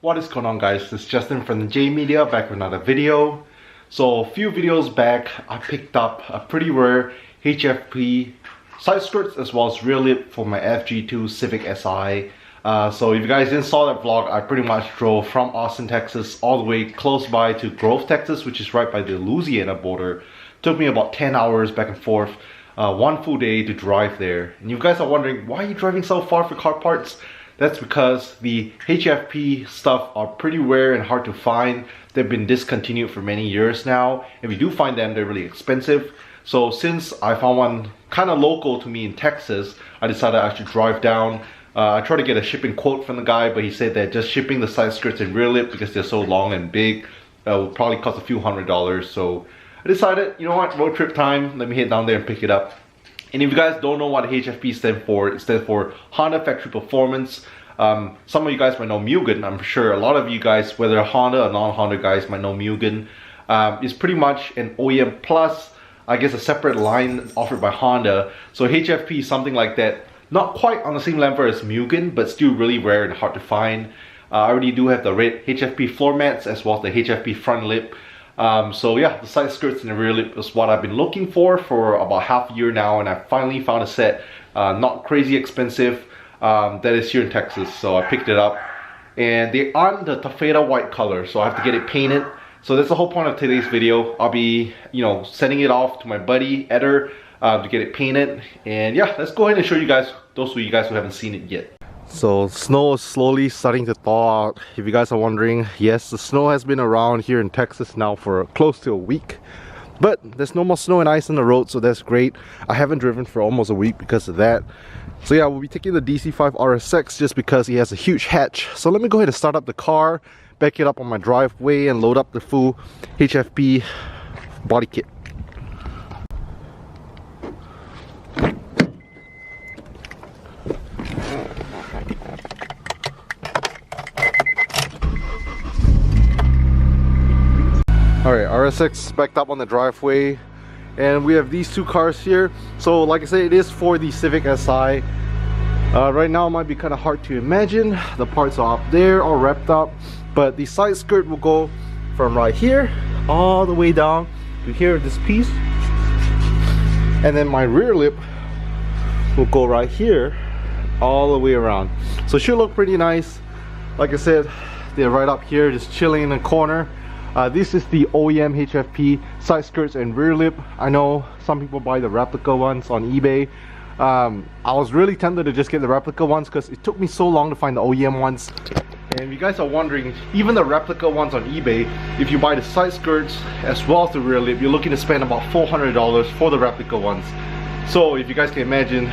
What is going on, guys? This is Justin from the J Media, back with another video. So a few videos back, I picked up a pretty rare HFP side skirts as well as rear lip for my FG2 Civic Si. So if you guys didn't saw that vlog, I pretty much drove from Austin, Texas all the way close by to Grove, Texas, which is right by the Louisiana border. Took me about 10 hours back and forth, one full day to drive there. And you guys are wondering, why are you driving so far for car parts? That's because the HFP stuff are pretty rare and hard to find. They've been discontinued for many years now. If you do find them, they're really expensive. So since I found one kind of local to me in Texas, I decided I should drive down. I tried to get a shipping quote from the guy, but he said that just shipping the side skirts and rear lip, because they're so long and big, will probably cost a few $100s. So I decided, you know what, road trip time, let me head down there and pick it up. And if you guys don't know what HFP stands for, it stands for Honda Factory Performance. Some of you guys might know Mugen. I'm sure a lot of you guys, whether Honda or non-Honda guys, might know Mugen. It's pretty much an OEM plus, I guess, a separate line offered by Honda. So HFP is something like that. Not quite on the same level as Mugen, but still really rare and hard to find. I already do have the red HFP floor mats as well as the HFP front lip. So yeah, the side skirts and the rear lip is what I've been looking for about half a year now, and I finally found a set, not crazy expensive, that is here in Texas. So I picked it up, and they aren't the taffeta white color, so I have to get it painted. So that's the whole point of today's video. I'll be, sending it off to my buddy Eder to get it painted. And yeah, let's go ahead and show you guys, those of you guys who haven't seen it yet. So snow is slowly starting to thaw out. If you guys are wondering, yes, the snow has been around here in Texas now for close to a week, but there's no more snow and ice on the road, so that's great. I haven't driven for almost a week because of that. So yeah, we'll be taking the DC5 RSX just because he has a huge hatch. So let me go ahead and start up the car, back it up on my driveway, and load up the full HFP body kit. Alright, RSX backed up on the driveway, and we have these two cars here. So like I said, it is for the Civic Si. Right now it might be kind of hard to imagine. The parts are up there, all wrapped up, but the side skirt will go from right here all the way down to here, this piece. And then my rear lip will go right here all the way around. So it should look pretty nice. Like I said, they're right up here, just chilling in the corner. This is the OEM HFP side skirts and rear lip. I know some people buy the replica ones on eBay. I was really tempted to just get the replica ones because it took me so long to find the OEM ones. And if you guys are wondering, even the replica ones on eBay, if you buy the side skirts as well as the rear lip, you're looking to spend about $400 for the replica ones. So if you guys can imagine,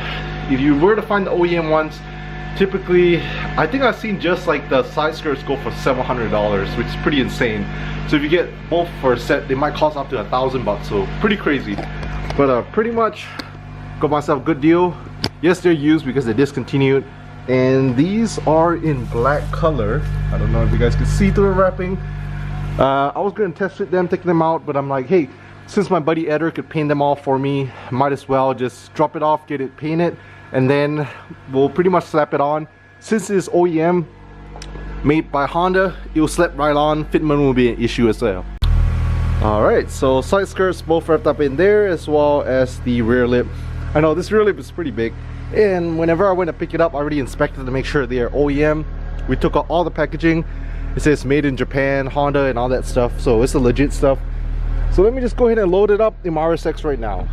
if you were to find the OEM ones, typically, I think I've seen just like the side skirts go for $700, which is pretty insane. So if you get both for a set, they might cost up to $1,000, so pretty crazy. But pretty much got myself a good deal. Yes, they're used because they're discontinued, and these are in black color. I don't know if you guys can see through the wrapping. I was going to test fit them, take them out, but I'm like, hey, since my buddy Eder could paint them all for me, might as well just drop it off, get it painted, and then we'll pretty much slap it on. Since it's OEM made by Honda, it will slap right on. Fitment will be an issue as well. Alright, so side skirts both wrapped up in there, as well as the rear lip. I know this rear lip is pretty big, and whenever I went to pick it up, I already inspected to make sure they are OEM. We took out all the packaging. It says made in Japan, Honda, and all that stuff, so it's the legit stuff. So let me just go ahead and load it up in my RSX right now.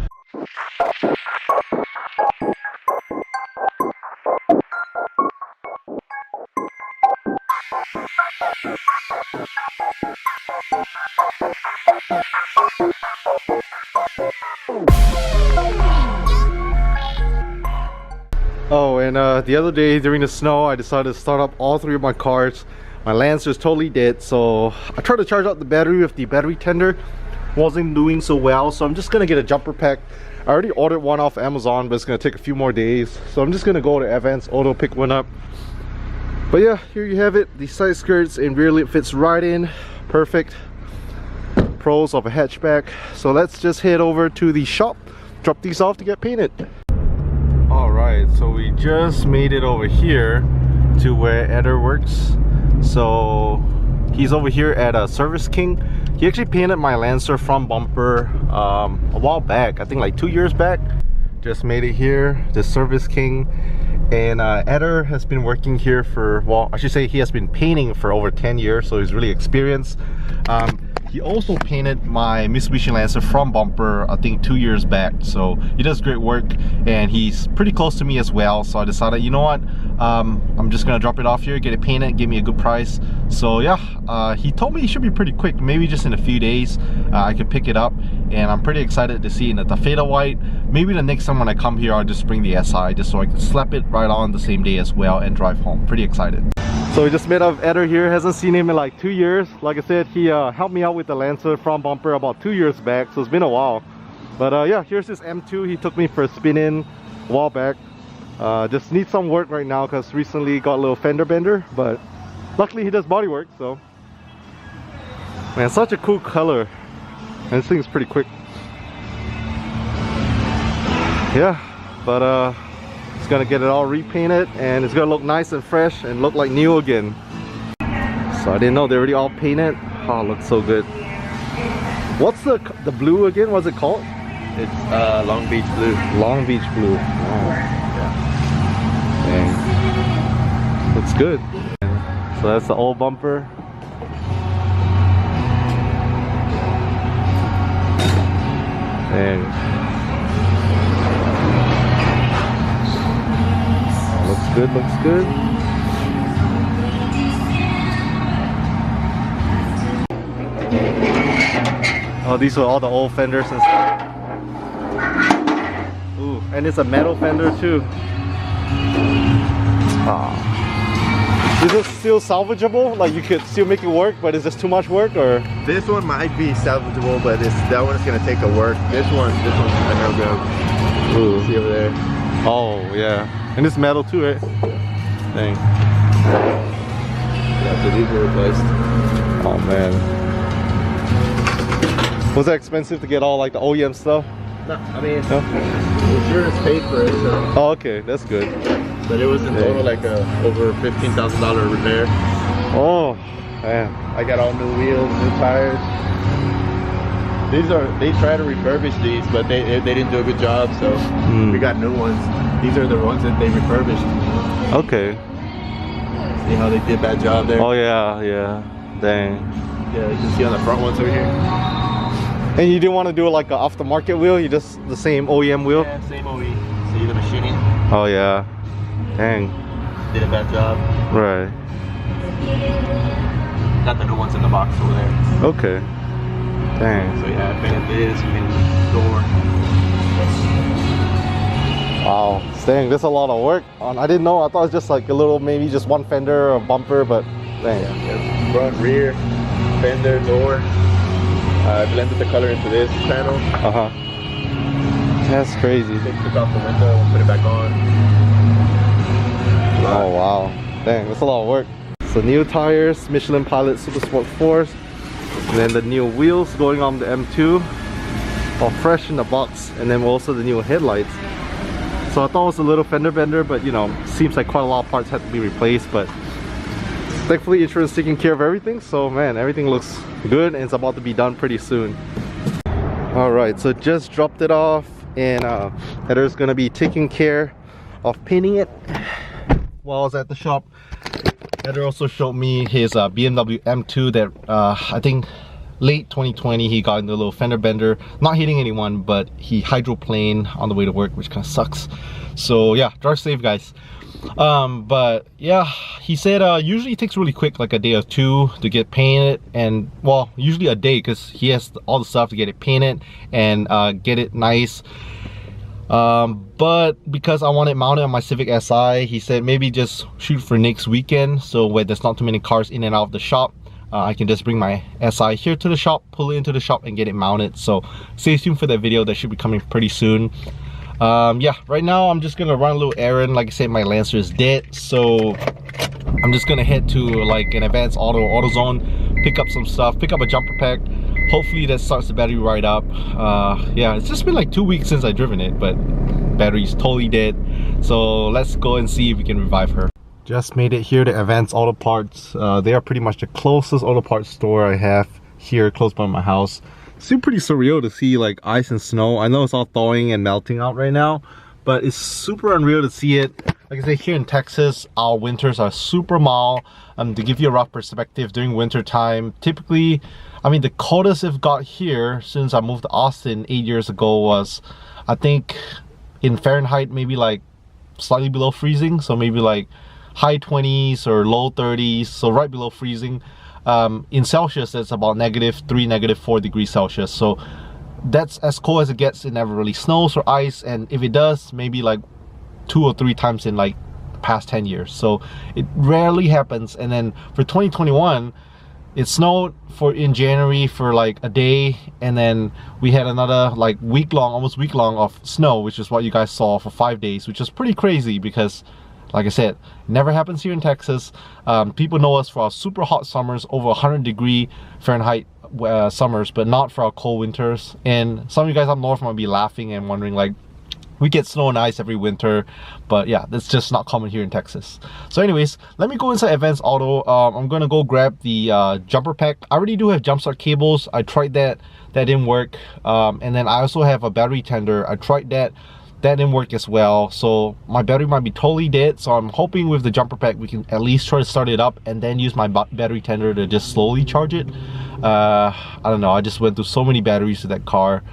Oh, and the other day during the snow, I decided to start up all three of my cars. My Lancer's totally dead, so I tried to charge out the battery with the battery tender. Wasn't doing so well, so I'm just gonna get a jumper pack. I already ordered one off Amazon, but it's gonna take a few more days, so I'm just gonna go to Advance Auto, pick one up. But yeah, here you have it. The side skirts and rear lip fits right in, perfect. Pros of a hatchback. So let's just head over to the shop, drop these off to get painted. Alright, so we just made it over here to where Eder works. So he's over here at Service King. He actually painted my Lancer front bumper a while back, I think like 2 years back. Just made it here, the Service King. And Eder has been working here for, well, I should say he has been painting for over 10 years, so he's really experienced. He also painted my Mitsubishi Lancer front bumper, I think 2 years back. So he does great work, and he's pretty close to me as well. So I decided, you know what, I'm just gonna drop it off here, get it painted, give me a good price. So yeah, he told me it should be pretty quick, maybe just in a few days I could pick it up. And I'm pretty excited to see it in the Taffeta white. Maybe the next time when I come here, I'll just bring the SI just so I can slap it right on the same day as well and drive home. Pretty excited. So we just met up with Eder here. Hasn't seen him in like 2 years. Like I said, he helped me out with the Lancer front bumper about 2 years back, so it's been a while. But yeah, here's his M2. He took me for a spin in a while back. Just needs some work right now because recently got a little fender bender, but luckily he does body work. So man, such a cool color, and this thing's pretty quick. Yeah, but it's gonna get it all repainted and it's gonna look nice and fresh and look like new again. So I didn't know they already all painted. Oh, it looks so good. What's the blue again? What's it called? It's Long Beach Blue. Long Beach Blue. Wow. Dang. Looks good. So that's the old bumper. Dang. Looks good, looks good. Oh, these were all the old fenders and stuff. Ooh, and it's a metal fender too. Ah. Is it still salvageable? Like you could still make it work, but is this too much work or? This one might be salvageable, but that one is gonna take a work. This one's a no-go. Ooh. See over there? Oh yeah. And it's metal too, right? Dang. Yeah, so these were replaced. Oh man. Was that expensive to get all like the OEM stuff? No, I mean, no? insurance paid for it, so. Oh, okay, that's good. But it was in total like over $15,000 repair. Oh, man. I got all new wheels, new tires. They try to refurbish these, but they didn't do a good job, so we got new ones. These are the ones that they refurbished. Okay. See how they did that job there? Oh yeah, yeah. Dang. Yeah, you can see on the front ones over here. And you didn't want to do like an aftermarket wheel? You just the same OEM wheel? Yeah, same OE. See the machining? Oh yeah. Dang. Did a bad job. Right. Got the new ones in the box over there. Okay. Dang. So yeah, painted this, painted the door. Wow. Dang, that's a lot of work. I didn't know. I thought it was just like a little, maybe just one fender or bumper, but dang. Yeah. Front, rear, fender, door. Blended the color into this panel. Uh-huh. That's crazy. They took off the window and put it back on. Oh wow. Dang, that's a lot of work. So new tires, Michelin Pilot Super Sport 4s. And then the new wheels going on the M2. All fresh in the box. And then also the new headlights. So I thought it was a little fender bender, but you know, seems like quite a lot of parts had to be replaced, but thankfully insurance taking care of everything. So man, everything looks good and it's about to be done pretty soon. Alright, so just dropped it off and Eder's gonna be taking care of painting it while I was at the shop. Eder also showed me his BMW M2 that I think late 2020 he got into a little fender bender, not hitting anyone, but he hydroplaned on the way to work, which kind of sucks. So yeah, drive safe guys. But yeah, he said usually it takes really quick, like a day or two to get painted, and well, usually a day because he has all the stuff to get it painted and get it nice. But because I want it mounted on my Civic Si, he said maybe just shoot for next weekend, so where there's not too many cars in and out of the shop. I can just bring my SI here to the shop, pull it into the shop and get it mounted. So stay tuned for that video, that should be coming pretty soon. Yeah, right now I'm just gonna run a little errand. Like I said, my Lancer is dead, so I'm just gonna head to like an Advanced AutoZone, pick up some stuff, pick up a jumper pack. Hopefully that starts the battery right up. Yeah, it's just been like 2 weeks since I've driven it, but battery's totally dead. So let's go and see if we can revive her. Just made it here to Advanced Auto Parts. They are pretty much the closest auto parts store I have here close by my house. It's still pretty surreal to see like ice and snow. I know it's all thawing and melting out right now, but it's super unreal to see it. Like I say, here in Texas, our winters are super mild. To give you a rough perspective, during winter time, typically, I mean, the coldest I've got here since I moved to Austin 8 years ago was, I think, in Fahrenheit, maybe like slightly below freezing. So maybe like high 20s or low 30s, so right below freezing. In Celsius, that's about -3, -4 degrees Celsius. So that's as cold as it gets. It never really snows or ice, and if it does, maybe like 2 or 3 times in like the past 10 years. So it rarely happens. And then for 2021, it snowed in January for like a day, and then we had another like almost week long of snow, which is what you guys saw for 5 days, which is pretty crazy because, like I said, it never happens here in Texas. People know us for our super hot summers, over 100-degree Fahrenheit summers, but not for our cold winters. And some of you guys up north might be laughing and wondering like, we get snow and ice every winter, but yeah, that's just not common here in Texas. So anyways, let me go inside Advanced Auto. I'm gonna go grab the jumper pack. I already do have jump start cables. I tried that didn't work. And then I also have a battery tender. I tried that didn't work as well. So my battery might be totally dead. So I'm hoping with the jumper pack we can at least try to start it up and then use my battery tender to just slowly charge it. I don't know, I just went through so many batteries to that car.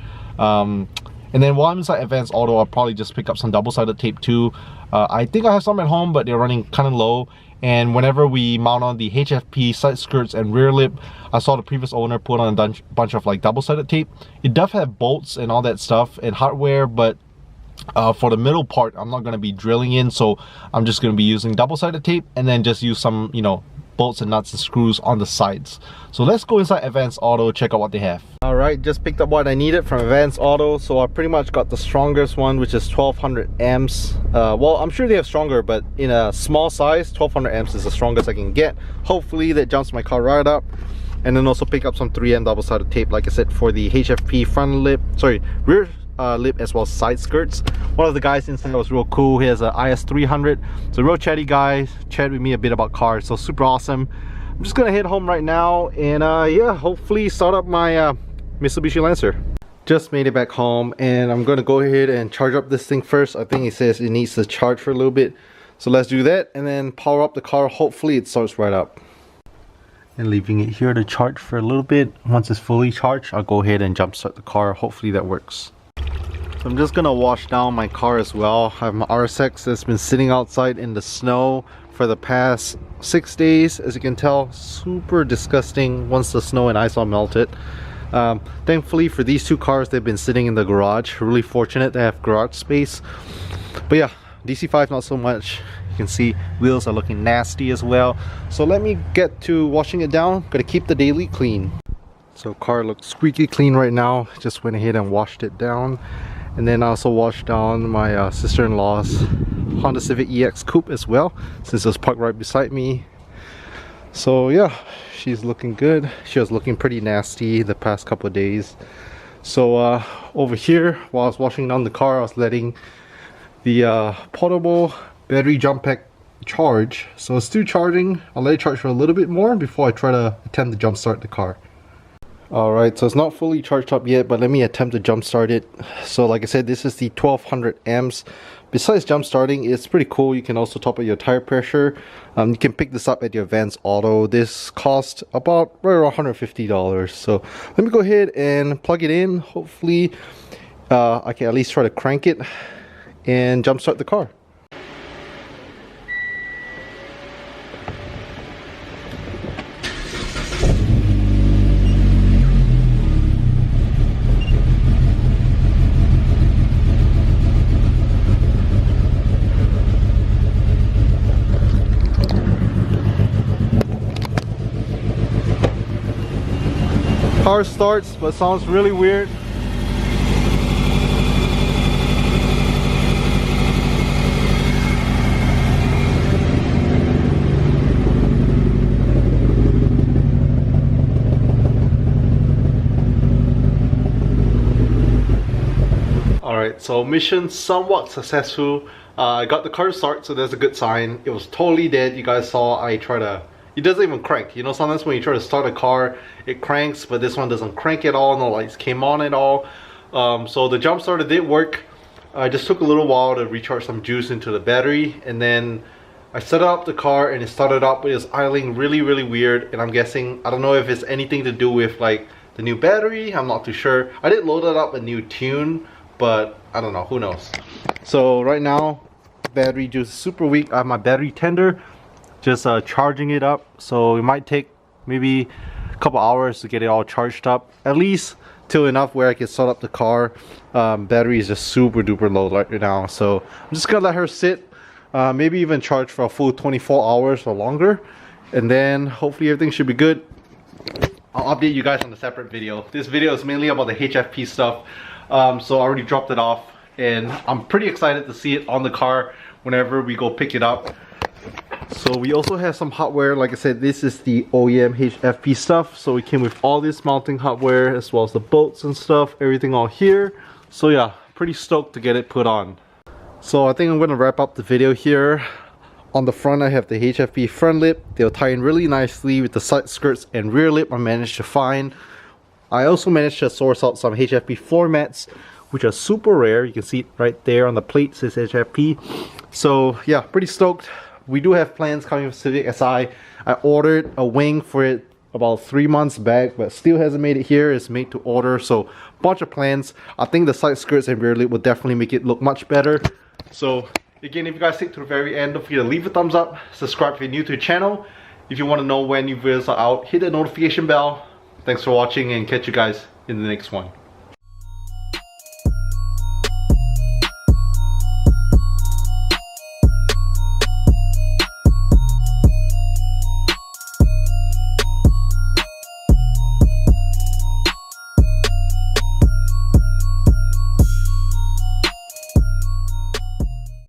And then while I'm inside Advanced Auto, I'll probably just pick up some double-sided tape too. I think I have some at home, but they're running kind of low. And whenever we mount on the HFP side skirts and rear lip, I saw the previous owner put on a bunch of like double-sided tape. It does have bolts and all that stuff and hardware, but for the middle part, I'm not going to be drilling in, so I'm just going to be using double-sided tape and then just use some, you know, bolts and nuts and screws on the sides. So let's go inside Advanced Auto, check out what they have. Alright, just picked up what I needed from Advanced Auto. So I pretty much got the strongest one, which is 1200 amps. Well, I'm sure they have stronger, but in a small size, 1200 amps is the strongest I can get. Hopefully that jumps my car right up. And then also pick up some 3M double-sided tape, like I said, for the HFP rear lip as well as side skirts. One of the guys inside was real cool. He has an IS300, so real chatty guy, chatted with me a bit about cars, so super awesome. I'm just gonna head home right now and yeah, hopefully start up my Mitsubishi Lancer. Just made it back home and I'm gonna go ahead and charge up this thing first. I think it says it needs to charge for a little bit, so let's do that and then power up the car. Hopefully it starts right up. And leaving it here to charge for a little bit. Once it's fully charged, I'll go ahead and jump start the car. Hopefully that works. So I'm just gonna wash down my car as well. I have my RSX that's been sitting outside in the snow for the past 6 days. As you can tell, super disgusting once the snow and ice all melted. Thankfully for these two cars, they've been sitting in the garage. Really fortunate to have garage space. But yeah, DC5 not so much. You can see wheels are looking nasty as well. So let me get to washing it down. Gotta keep the daily clean. So car looks squeaky clean right now. Just went ahead and washed it down. And then I also washed down my sister-in-law's Honda Civic EX Coupe as well, since it was parked right beside me. So yeah, she's looking good. She was looking pretty nasty the past couple of days. So over here, while I was washing down the car, I was letting the portable battery jump pack charge. So it's still charging. I'll let it charge for a little bit more before I try to attempt to jump start the car. Alright, so it's not fully charged up yet, but let me attempt to jump start it. So like I said, this is the 1200 amps. Besides jump starting, it's pretty cool. You can also top up your tire pressure. You can pick this up at your Advanced Auto. This cost about right around $150. So let me go ahead and plug it in. Hopefully I can at least try to crank it and jump start the car. Car starts, but sounds really weird. Alright, so mission somewhat successful. I got the car to start, so that's a good sign. It was totally dead. You guys saw I try to, it doesn't even crank. You know, sometimes when you try to start a car, it cranks, but this one doesn't crank at all. No lights came on at all. So the jump starter did work. I just took a little while to recharge some juice into the battery, and then I set up the car and it started up, but it was idling really weird, and I'm guessing, I don't know if it's anything to do with like the new battery, I'm not too sure. I did load it up a new tune, but I don't know, who knows. So right now, battery juice is super weak. I have my battery tender, just charging it up, so it might take maybe a couple hours to get it all charged up, at least till enough where I can start up the car. Battery is just super duper low right now, so I'm just gonna let her sit, maybe even charge for a full 24 hours or longer, and then hopefully everything should be good. I'll update you guys on a separate video. This video is mainly about the HFP stuff, so I already dropped it off, and I'm pretty excited to see it on the car whenever we go pick it up. So we also have some hardware. Like I said, this is the OEM HFP stuff, so it came with all this mounting hardware as well as the bolts and stuff, everything all here. So yeah, pretty stoked to get it put on. So I think I'm going to wrap up the video here. On the front I have the HFP front lip. They'll tie in really nicely with the side skirts and rear lip I managed to find. I also managed to source out some HFP floor mats, which are super rare. You can see it right there on the plate, says HFP. So yeah, pretty stoked. We do have plans coming with Civic SI. I ordered a wing for it about 3 months back, but still hasn't made it here. It's made to order, so bunch of plans. I think the side skirts and rear lip will definitely make it look much better. So again, if you guys stick to the very end, don't forget to leave a thumbs up, subscribe if you're new to the channel. If you want to know when new videos are out, hit the notification bell. Thanks for watching, and catch you guys in the next one.